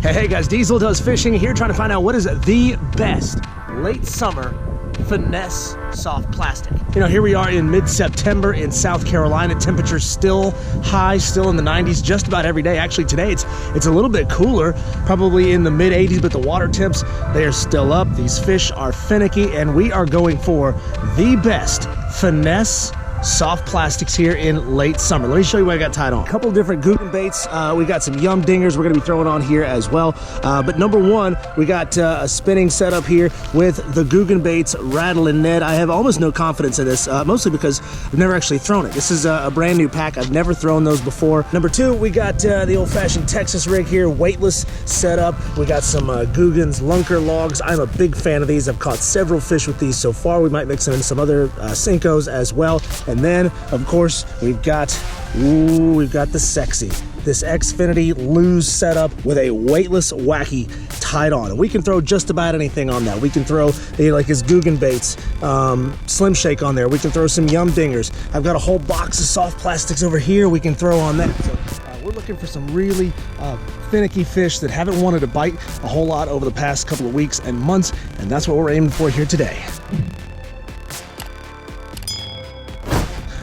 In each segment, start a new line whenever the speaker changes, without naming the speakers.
Hey guys, Diesel Does Fishing here, trying to find out what is the best late summer finesse soft plastic. You know, here we are in mid-September in South Carolina. Temperatures still high, still in the 90s just about every day. Actually today it's a little bit cooler, probably in the mid 80s, but the water temps, they are still up. These fish are finicky, and we are going for the best finesse soft plastics here in late summer. Let me show you what I got tied on. A couple different Googan baits. We got some yum dingers we're gonna be throwing on here as well. But number one, we got a spinning setup here with the Googan baits Rattle and Ned. I have almost no confidence in this, mostly because I've never actually thrown it. This is a brand new pack. I've never thrown those before. Number two, we got the old-fashioned Texas rig here, weightless setup. We got some Googan's lunker logs. I'm a big fan of these. I've caught several fish with these so far. We might mix in some other Cincos as well. And then, of course, we've got the sexy, this Xfinity Lose setup with a weightless wacky tied on. And we can throw just about anything on that. We can throw like his Googan baits, Slim Shake on there. We can throw some yum dingers. I've got a whole box of soft plastics over here we can throw on that. So we're looking for some really finicky fish that haven't wanted to bite a whole lot over the past couple of weeks and months, and that's what we're aiming for here today.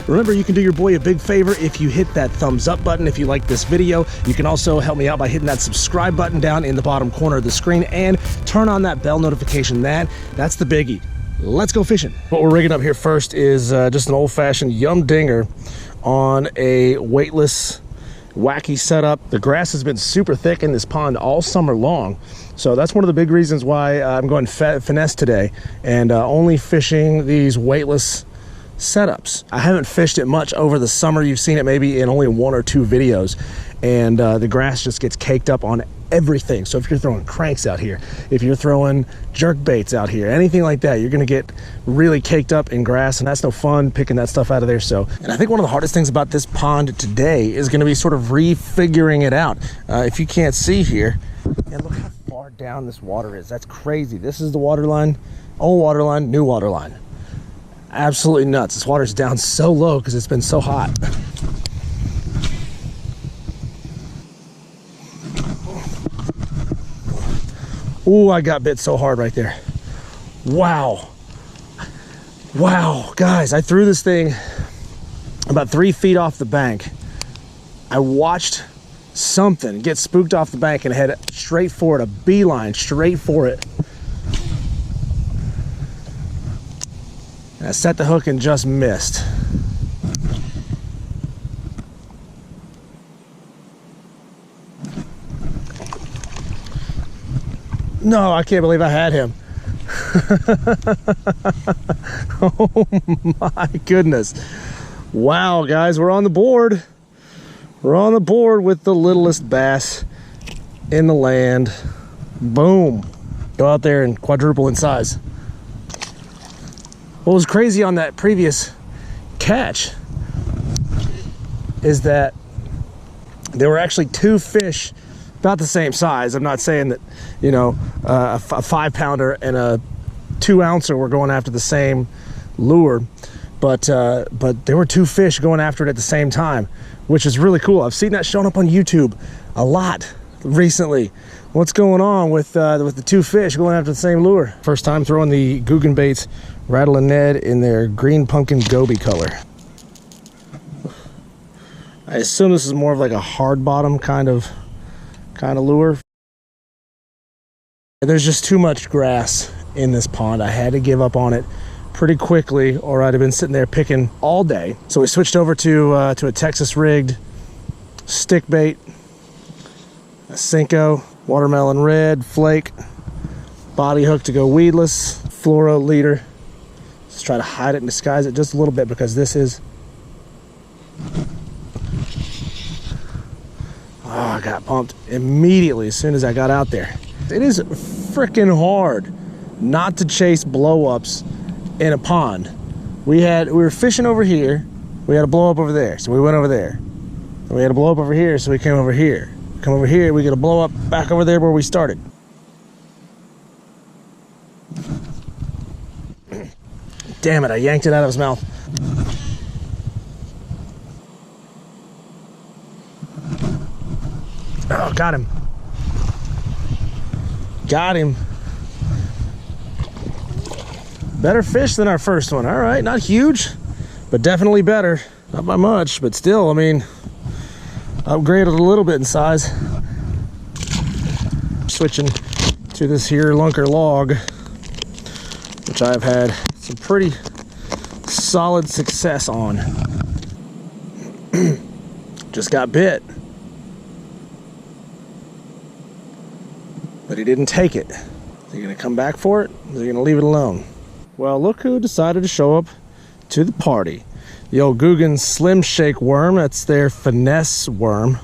Remember, you can do your boy a big favor if you hit that thumbs up button if you like this video. You can also help me out by hitting that subscribe button down in the bottom corner of the screen and turn on that bell notification. That's the biggie. Let's go fishing. What we're rigging up here first is just an old-fashioned yum dinger on a weightless wacky setup. The grass has been super thick in this pond all summer long, so that's one of the big reasons why I'm going finesse today and only fishing these weightless setups. I haven't fished it much over the summer. You've seen it maybe in only one or two videos, and the grass just gets caked up on everything. So if you're throwing cranks out here, if you're throwing jerk baits out here, anything like that, you're gonna get really caked up in grass, and that's no fun picking that stuff out of there. So, and I think one of the hardest things about this pond today is gonna be sort of refiguring it out. If you can't see here, and look how far down this water is. That's crazy. This is the water line, old water line, new water line. Absolutely nuts. This water's down so low because it's been so hot. Ooh, I got bit so hard right there. Wow. Wow, guys, I threw this thing about 3 feet off the bank. I watched something get spooked off the bank and head straight for it, a beeline straight for it. I set the hook and just missed. No, I can't believe I had him. Oh my goodness. Wow, guys, we're on the board. We're on the board with the littlest bass in the land. Boom. Go out there and quadruple in size. What was crazy on that previous catch is that there were actually 2 fish about the same size. I'm not saying that, you know, a 5-pounder and a 2-ouncer were going after the same lure, but there were 2 fish going after it at the same time, which is really cool. I've seen that showing up on YouTube a lot recently. What's going on with the 2 fish going after the same lure? First time throwing the Googan baits Rattle and Ned in their green pumpkin goby color. I assume this is more of like a hard bottom kind of lure. There's just too much grass in this pond. I had to give up on it pretty quickly, or I'd have been sitting there picking all day. So we switched over to a Texas rigged stick bait, a Cinco, watermelon red, flake, body hook to go weedless, fluoro leader. Let's try to hide it and disguise it just a little bit because this is... Oh, I got pumped immediately as soon as I got out there. It is freaking hard not to chase blow-ups in a pond. We were fishing over here, we had a blow up over there, so we went over there. And we had a blow up over here, so we came over here. Come over here, we get a blow up back over there where we started. Damn it, I yanked it out of his mouth. Oh, got him. Got him. Better fish than our first one. All right, not huge, but definitely better. Not by much, but still, I mean, upgraded a little bit in size. Switching to this here lunker log, which I've had some pretty solid success on. Just got bit, but he didn't take it. Is he gonna come back for it? Is he gonna leave it alone? Well, look who decided to show up to the party. The old Googan Slim Shake worm. That's their finesse worm.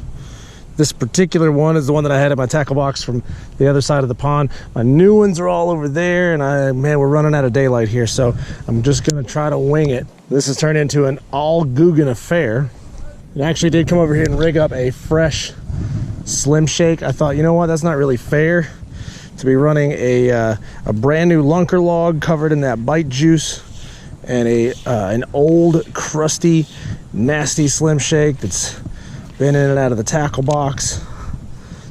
This particular one is the one that I had in my tackle box from the other side of the pond. My new ones are all over there, and man, we're running out of daylight here, so I'm just gonna try to wing it. This has turned into an all Googan affair. I actually did come over here and rig up a fresh Slim Shake. I thought, you know what, that's not really fair to be running a brand new lunker log covered in that bite juice and an old crusty nasty Slim Shake that's been in and out of the tackle box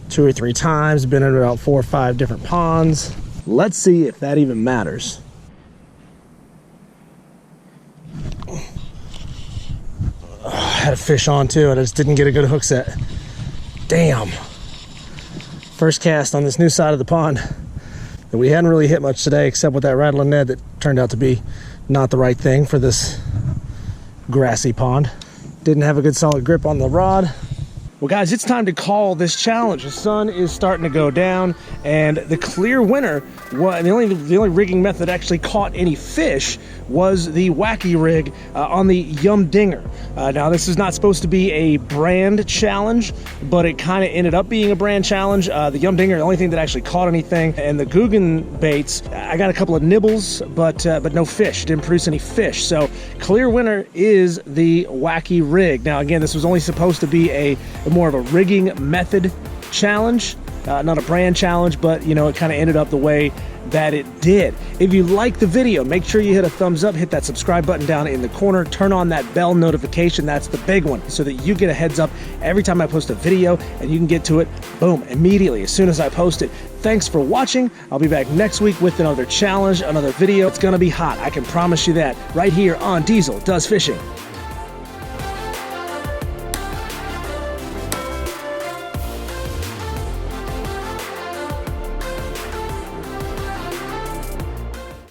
2 or 3 times, been in about 4 or 5 different ponds. Let's see if that even matters. I had a fish on too, and I just didn't get a good hook set. Damn. First cast on this new side of the pond that we hadn't really hit much today, except with that rattling Ned that turned out to be not the right thing for this grassy pond. Didn't have a good solid grip on the rod. Well guys, it's time to call this challenge. The sun is starting to go down, and the clear winner, the only rigging method that actually caught any fish was the wacky rig on the Yum Dinger. Now this is not supposed to be a brand challenge, but it kind of ended up being a brand challenge. The Yum Dinger, the only thing that actually caught anything, and the Googan baits, I got a couple of nibbles, but no fish. Didn't produce any fish. So clear winner is the wacky rig. Now again, this was only supposed to be a more of a rigging method challenge, not a brand challenge, but you know, it kind of ended up the way that it did. If you like the video, make sure you hit a thumbs up, hit that subscribe button down in the corner, turn on that bell notification, that's the big one, so that you get a heads up every time I post a video, and you can get to it, boom, immediately, as soon as I post it. Thanks for watching. I'll be back next week with another challenge, another video. It's gonna be hot, I can promise you that, right here on Diesel Does Fishing.